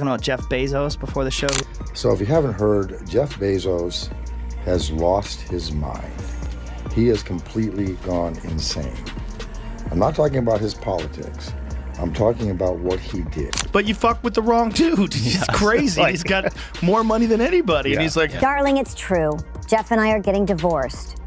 Talking about Jeff Bezos before the show. So if you haven't heard, Jeff Bezos has lost his mind. He has completely gone insane. I'm not talking about his politics. I'm talking about what he did. But you fuck with the wrong dude. He's crazy. He's got more money than anybody. Yeah. And he's like, Darling, it's true. Jeff and I are getting divorced.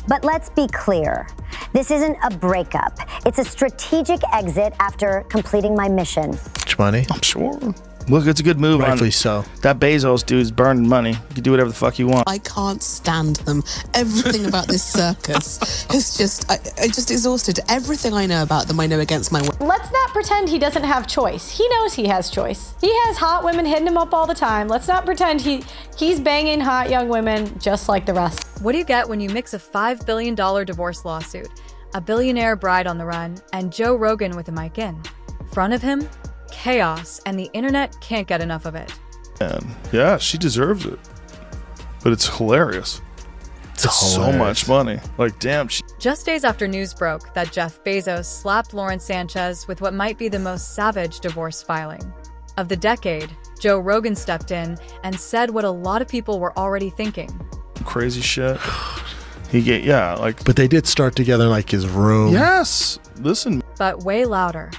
But let's be clear. This isn't a breakup. It's a strategic exit after completing my mission. Much money? I'm sure. Look, it's a good move. Rightfully so. That Bezos dude's burning money. You can do whatever the fuck you want. I can't stand them. Everything about this circus is just, I just exhausted. Everything I know about them, I know against my will. Let's not pretend he doesn't have choice. He knows he has choice. He has hot women hitting him up all the time. Let's not pretend he's banging hot young women just like the rest. What do you get when you mix a $5 billion divorce lawsuit, a billionaire bride on the run, and Joe Rogan with a mic in? Front of him, chaos, and the internet can't get enough of it. And yeah, she deserves it. But it's hilarious. It's so much money. Like, damn. Just days after news broke that Jeff Bezos slapped Lauren Sánchez with what might be the most savage divorce filing of the decade, Joe Rogan stepped in and said what a lot of people were already thinking. Crazy shit. But they did start together in like his room. Yes. Listen. But way louder.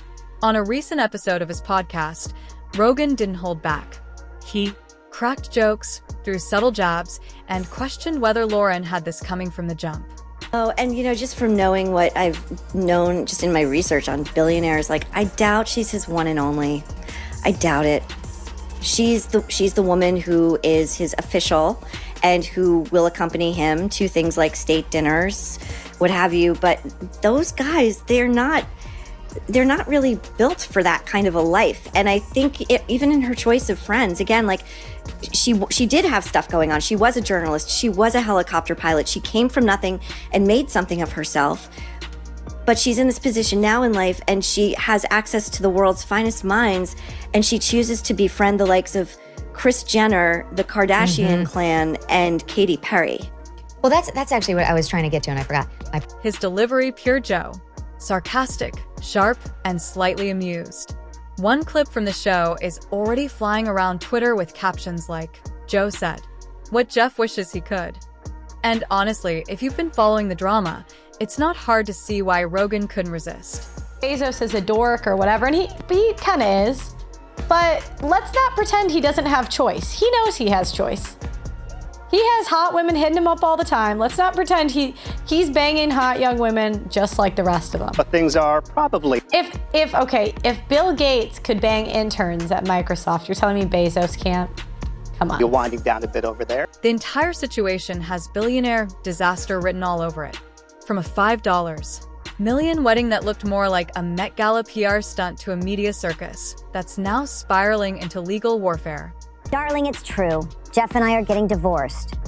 On a recent episode of his podcast, Rogan didn't hold back. He cracked jokes, threw subtle jabs, and questioned whether Lauren had this coming from the jump. Oh, and just from knowing what I've known just in my research on billionaires, like I doubt she's his one and only. I doubt it. She's the woman who is his official and who will accompany him to things like state dinners, what have you. But those guys, they're not really built for that kind of a life. And I think even in her choice of friends, again, like she did have stuff going on. She was a journalist. She was a helicopter pilot. She came from nothing and made something of herself. But she's in this position now in life, and she has access to the world's finest minds, and she chooses to befriend the likes of Kris Jenner, the Kardashian clan, and Katy Perry. Well, that's actually what I was trying to get to, and I forgot. His delivery, pure Joe. Sarcastic, sharp, and slightly amused. One clip from the show is already flying around Twitter with captions like, Joe said, what Jeff wishes he could. And honestly, if you've been following the drama, it's not hard to see why Rogan couldn't resist. Bezos is a dork or whatever, and he kind of is. But let's not pretend he doesn't have choice. He knows he has choice. He has hot women hitting him up all the time. Let's not pretend he's banging hot young women just like the rest of them. But things are probably... If Bill Gates could bang interns at Microsoft, you're telling me Bezos can't? Come on. You're winding down a bit over there. The entire situation has billionaire disaster written all over it. From a $5 million wedding that looked more like a Met Gala PR stunt to a media circus that's now spiraling into legal warfare. Darling, it's true. Jeff and I are getting divorced.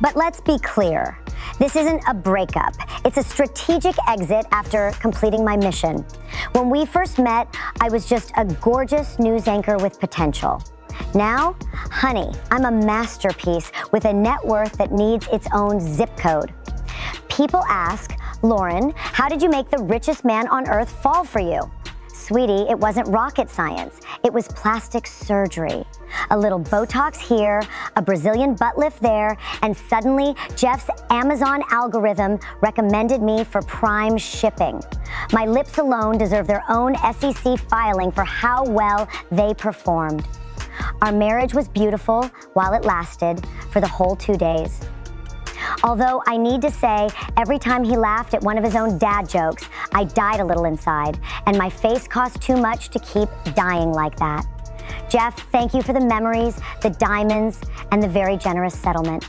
But let's be clear. This isn't a breakup. It's a strategic exit after completing my mission. When we first met, I was just a gorgeous news anchor with potential. Now, honey, I'm a masterpiece with a net worth that needs its own zip code. People ask, Lauren, how did you make the richest man on earth fall for you? Sweetie, it wasn't rocket science. It was plastic surgery. A little Botox here, a Brazilian butt lift there, and suddenly Jeff's Amazon algorithm recommended me for prime shipping. My lips alone deserve their own SEC filing for how well they performed. Our marriage was beautiful while it lasted for the whole 2 days. Although I need to say, every time he laughed at one of his own dad jokes, I died a little inside, and my face cost too much to keep dying like that. Jeff, thank you for the memories, the diamonds, and the very generous settlement.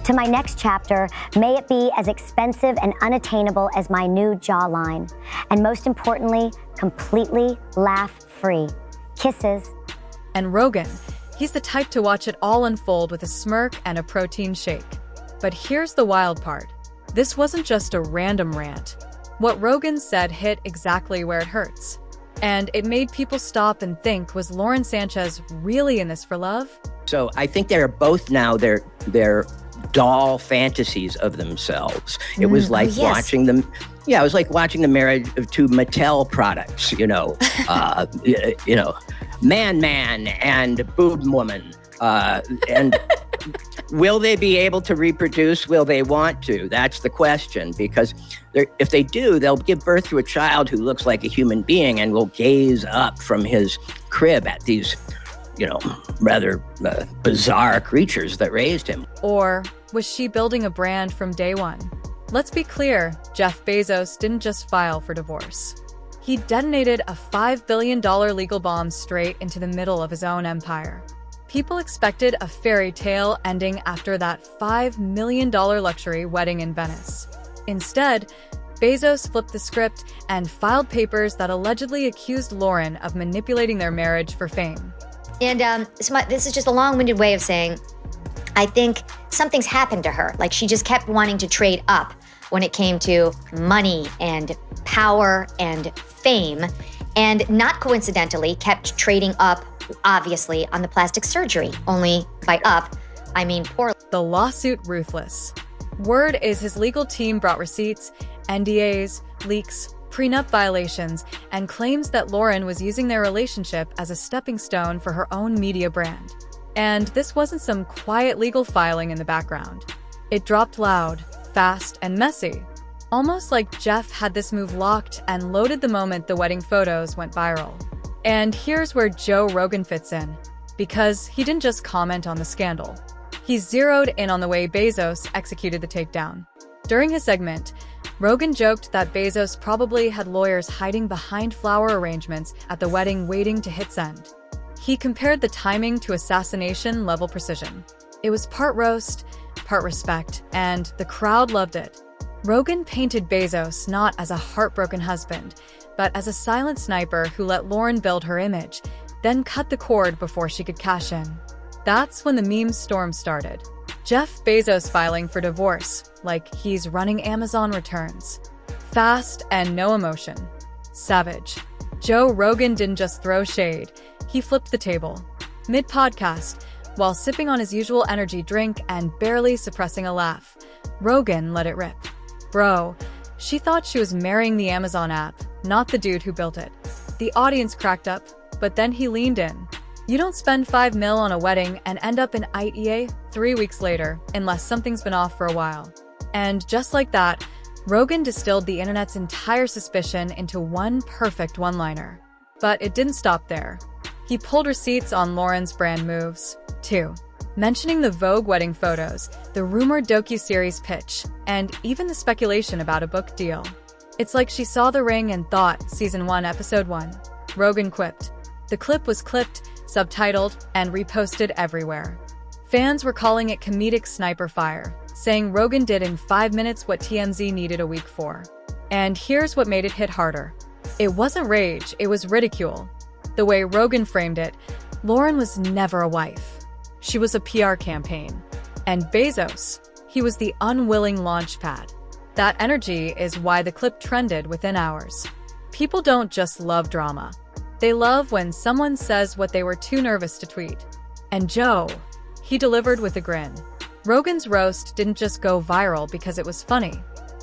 To my next chapter, may it be as expensive and unattainable as my new jawline, and most importantly, completely laugh-free. Kisses. And Rogan, he's the type to watch it all unfold with a smirk and a protein shake. But here's the wild part. This wasn't just a random rant. What Rogan said hit exactly where it hurts. And it made people stop and think, was Lauren Sánchez really in this for love? So I think they're both now their doll fantasies of themselves. It was like watching them. Yeah, it was like watching the marriage of two Mattel products, man and boob woman. And will they be able to reproduce? Will they want to? That's the question, because if they do, they'll give birth to a child who looks like a human being and will gaze up from his crib at these, rather bizarre creatures that raised him. Or was she building a brand from day one? Let's be clear, Jeff Bezos didn't just file for divorce. He detonated a $5 billion legal bomb straight into the middle of his own empire. People expected a fairy tale ending after that $5 million luxury wedding in Venice. Instead, Bezos flipped the script and filed papers that allegedly accused Lauren of manipulating their marriage for fame. And this is just a long-winded way of saying, I think something's happened to her. Like, she just kept wanting to trade up when it came to money and power and fame, and not coincidentally kept trading up, obviously, on the plastic surgery. Only by up, I mean poor. The lawsuit ruthless. Word is his legal team brought receipts, NDAs, leaks, prenup violations, and claims that Lauren was using their relationship as a stepping stone for her own media brand. And this wasn't some quiet legal filing in the background. It dropped loud, fast, and messy. Almost like Jeff had this move locked and loaded the moment the wedding photos went viral. And here's where Joe Rogan fits in, because he didn't just comment on the scandal. He zeroed in on the way Bezos executed the takedown. During his segment, Rogan joked that Bezos probably had lawyers hiding behind flower arrangements at the wedding waiting to hit send. He compared the timing to assassination-level precision. It was part roast, part respect, and the crowd loved it. Rogan painted Bezos not as a heartbroken husband, but as a silent sniper who let Lauren build her image, then cut the cord before she could cash in. That's when the meme storm started. Jeff Bezos filing for divorce, like he's running Amazon returns. Fast and no emotion. Savage. Joe Rogan didn't just throw shade, he flipped the table. Mid-podcast, while sipping on his usual energy drink and barely suppressing a laugh, Rogan let it rip. Bro, she thought she was marrying the Amazon app, not the dude who built it. The audience cracked up, but then he leaned in. You don't spend $5 million on a wedding and end up in IEA 3 weeks later, unless something's been off for a while. And just like that, Rogan distilled the internet's entire suspicion into one perfect one-liner. But it didn't stop there. He pulled receipts on Lauren's brand moves, too, mentioning the Vogue wedding photos, the rumored docuseries pitch, and even the speculation about a book deal. It's like she saw the ring and thought, Season 1, Episode 1. Rogan quipped. The clip was clipped, subtitled, and reposted everywhere. Fans were calling it comedic sniper fire, saying Rogan did in 5 minutes what TMZ needed a week for. And here's what made it hit harder. It wasn't rage, it was ridicule. The way Rogan framed it, Lauren was never a wife. She was a PR campaign. And Bezos, he was the unwilling launch pad. That energy is why the clip trended within hours. People don't just love drama. They love when someone says what they were too nervous to tweet. And Joe, he delivered with a grin. Rogan's roast didn't just go viral because it was funny.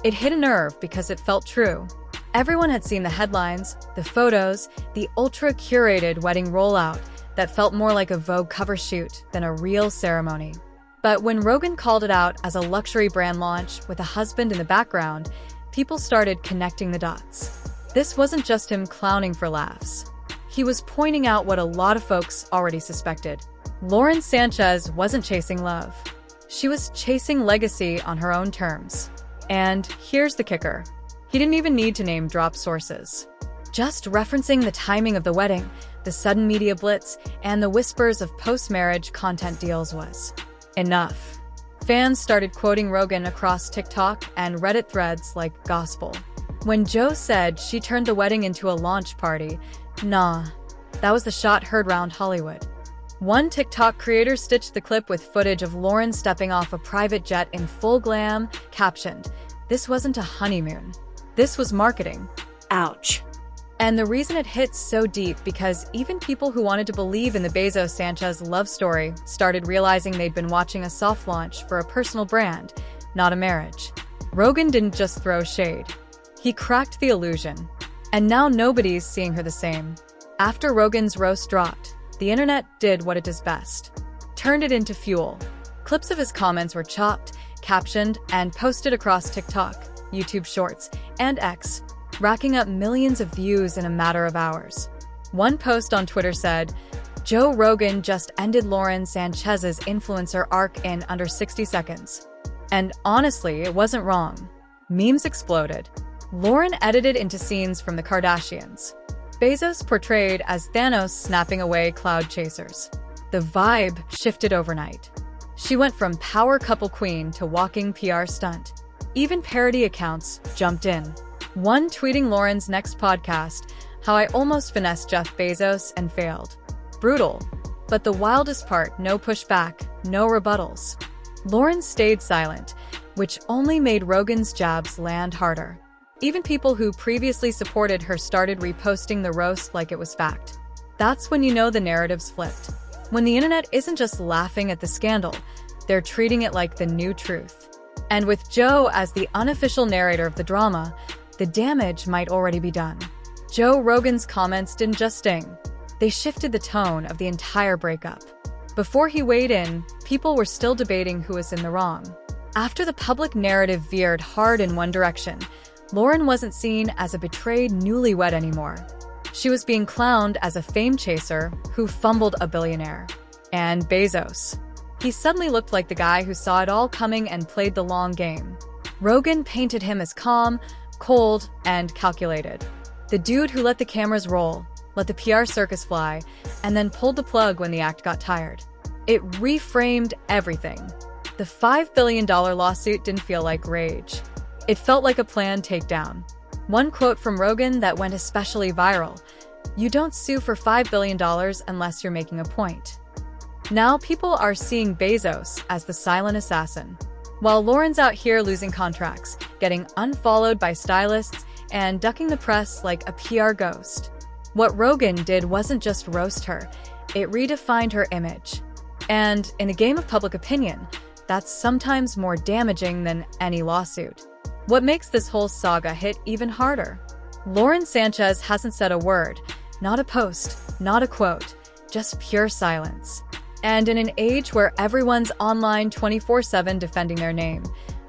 It hit a nerve because it felt true. Everyone had seen the headlines, the photos, the ultra-curated wedding rollout that felt more like a Vogue cover shoot than a real ceremony. But when Rogan called it out as a luxury brand launch with a husband in the background, people started connecting the dots. This wasn't just him clowning for laughs. He was pointing out what a lot of folks already suspected. Lauren Sánchez wasn't chasing love. She was chasing legacy on her own terms. And here's the kicker. He didn't even need to name drop sources. Just referencing the timing of the wedding, the sudden media blitz, and the whispers of post-marriage content deals was enough. Fans started quoting Rogan across TikTok and Reddit threads like gospel. When Joe said she turned the wedding into a launch party, nah, that was the shot heard round Hollywood. One TikTok creator stitched the clip with footage of Lauren stepping off a private jet in full glam, captioned, "This wasn't a honeymoon. This was marketing." Ouch. And the reason it hits so deep because even people who wanted to believe in the Bezos-Sánchez love story started realizing they'd been watching a soft launch for a personal brand, not a marriage. Rogan didn't just throw shade. He cracked the illusion. And now nobody's seeing her the same. After Rogan's roast dropped, the internet did what it does best. Turned it into fuel. Clips of his comments were chopped, captioned, and posted across TikTok, YouTube Shorts, and X, racking up millions of views in a matter of hours. One post on Twitter said, "Joe Rogan just ended Lauren Sanchez's influencer arc in under 60 seconds. And honestly, it wasn't wrong. Memes exploded. Lauren edited into scenes from the Kardashians. Bezos portrayed as Thanos snapping away cloud chasers. The vibe shifted overnight. She went from power couple queen to walking PR stunt. Even parody accounts jumped in. One tweeting Lauren's next podcast, how I almost finessed Jeff Bezos and failed. Brutal. But the wildest part, no pushback, no rebuttals. Lauren stayed silent, which only made Rogan's jabs land harder. Even people who previously supported her started reposting the roast like it was fact. That's when you know the narrative's flipped. When the internet isn't just laughing at the scandal, they're treating it like the new truth. And with Joe as the unofficial narrator of the drama, the damage might already be done. Joe Rogan's comments didn't just sting. They shifted the tone of the entire breakup. Before he weighed in, people were still debating who was in the wrong. After the public narrative veered hard in one direction, Lauren wasn't seen as a betrayed newlywed anymore. She was being clowned as a fame chaser who fumbled a billionaire. And Bezos. He suddenly looked like the guy who saw it all coming and played the long game. Rogan painted him as calm, cold, and calculated. The dude who let the cameras roll, let the PR circus fly, and then pulled the plug when the act got tired. It reframed everything. The $5 billion lawsuit didn't feel like rage. It felt like a planned takedown. One quote from Rogan that went especially viral: "You don't sue for $5 billion unless you're making a point." Now people are seeing Bezos as the silent assassin. While Lauren's out here losing contracts, getting unfollowed by stylists, and ducking the press like a PR ghost. What Rogan did wasn't just roast her, it redefined her image. And in a game of public opinion, that's sometimes more damaging than any lawsuit. What makes this whole saga hit even harder? Lauren Sánchez hasn't said a word, not a post, not a quote, just pure silence. And in an age where everyone's online 24/7 defending their name,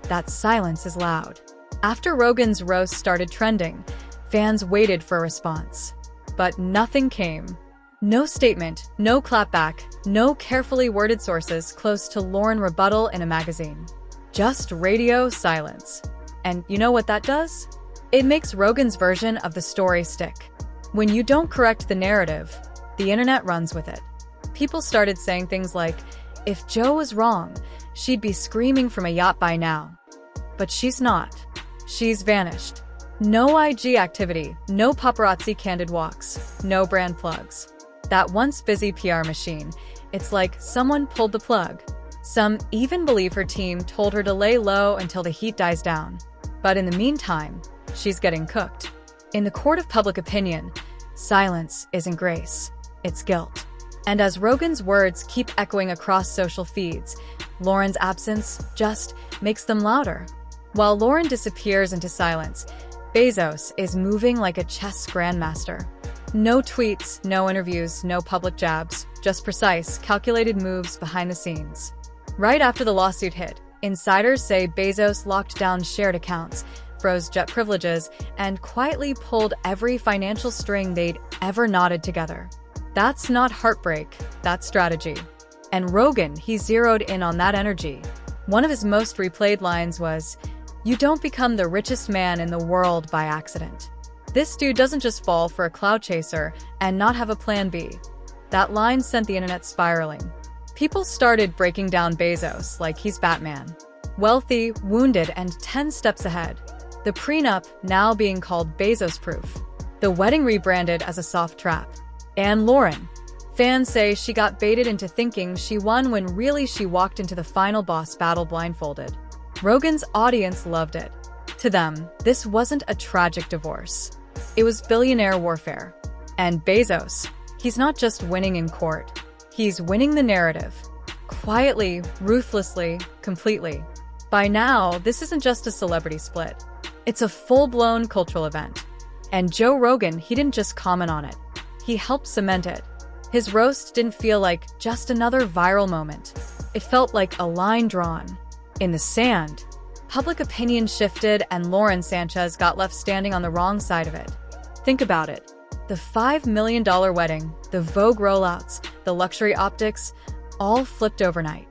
that silence is loud. After Rogan's roast started trending, fans waited for a response. But nothing came. No statement, no clapback, no carefully worded sources close to Lauren rebuttal in a magazine. Just radio silence. And you know what that does? It makes Rogan's version of the story stick. When you don't correct the narrative, the internet runs with it. People started saying things like, if Joe was wrong, she'd be screaming from a yacht by now. But she's not. She's vanished. No IG activity, no paparazzi candid walks, no brand plugs. That once busy PR machine, it's like someone pulled the plug. Some even believe her team told her to lay low until the heat dies down. But in the meantime, she's getting cooked. In the court of public opinion, silence isn't grace, it's guilt. And as Rogan's words keep echoing across social feeds, Lauren's absence just makes them louder. While Lauren disappears into silence, Bezos is moving like a chess grandmaster. No tweets, no interviews, no public jabs, just precise, calculated moves behind the scenes. Right after the lawsuit hit, insiders say Bezos locked down shared accounts, froze jet privileges, and quietly pulled every financial string they'd ever knotted together. That's not heartbreak, that's strategy. And Rogan, he zeroed in on that energy. One of his most replayed lines was, "You don't become the richest man in the world by accident." This dude doesn't just fall for a cloud chaser and not have a plan B. That line sent the internet spiraling. People started breaking down Bezos like he's Batman. Wealthy, wounded, and 10 steps ahead. The prenup now being called Bezos-proof. The wedding rebranded as a soft trap. And Lauren. Fans say she got baited into thinking she won when really she walked into the final boss battle blindfolded. Rogan's audience loved it. To them, this wasn't a tragic divorce. It was billionaire warfare. And Bezos, he's not just winning in court. He's winning the narrative. Quietly, ruthlessly, completely. By now, this isn't just a celebrity split. It's a full-blown cultural event. And Joe Rogan, he didn't just comment on it. He helped cement it. His roast didn't feel like just another viral moment. It felt like a line drawn in the sand. Public opinion shifted and Lauren Sánchez got left standing on the wrong side of it. Think about it. The $5 million wedding, the Vogue rollouts, the luxury optics, all flipped overnight.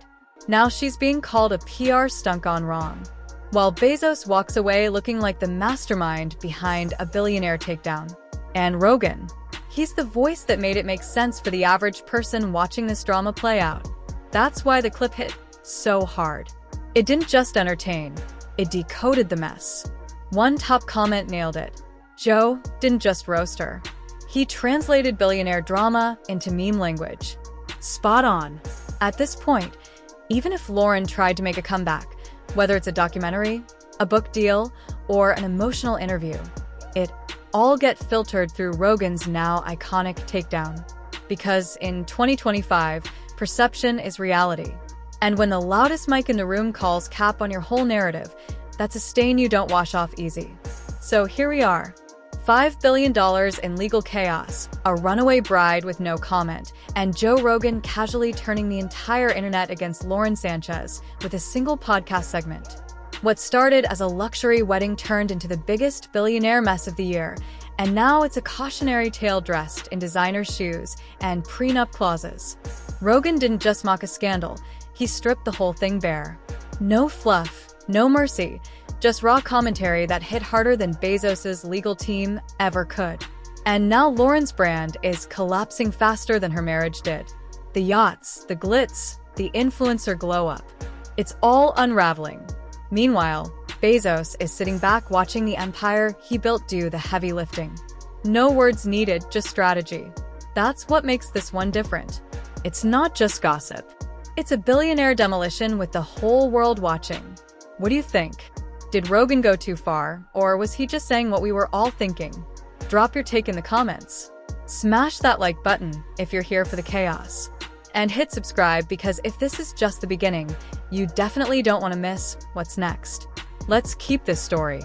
Now she's being called a PR stunt gone wrong, while Bezos walks away looking like the mastermind behind a billionaire takedown. And Rogan, he's the voice that made it make sense for the average person watching this drama play out. That's why the clip hit so hard. It didn't just entertain, it decoded the mess. One top comment nailed it. Joe didn't just roast her. He translated billionaire drama into meme language. Spot on. At this point, even if Lauren tried to make a comeback, whether it's a documentary, a book deal, or an emotional interview, it all get filtered through Rogan's now iconic takedown. Because in 2025, perception is reality. And when the loudest mic in the room calls cap on your whole narrative, that's a stain you don't wash off easy. So here we are. $5 billion in legal chaos, a runaway bride with no comment, and Joe Rogan casually turning the entire internet against Lauren Sánchez with a single podcast segment. What started as a luxury wedding turned into the biggest billionaire mess of the year, and now it's a cautionary tale dressed in designer shoes and prenup clauses. Rogan didn't just mock a scandal, he stripped the whole thing bare. No fluff, no mercy, just raw commentary that hit harder than Bezos' legal team ever could. And now Lauren's brand is collapsing faster than her marriage did. The yachts, the glitz, the influencer glow-up. It's all unraveling. Meanwhile, Bezos is sitting back watching the empire he built do the heavy lifting. No words needed, just strategy. That's what makes this one different. It's not just gossip. It's a billionaire demolition with the whole world watching. What do you think? Did Rogan go too far, or was he just saying what we were all thinking? Drop your take in the comments. Smash that like button if you're here for the chaos. And hit subscribe because if this is just the beginning, you definitely don't want to miss what's next. Let's keep this story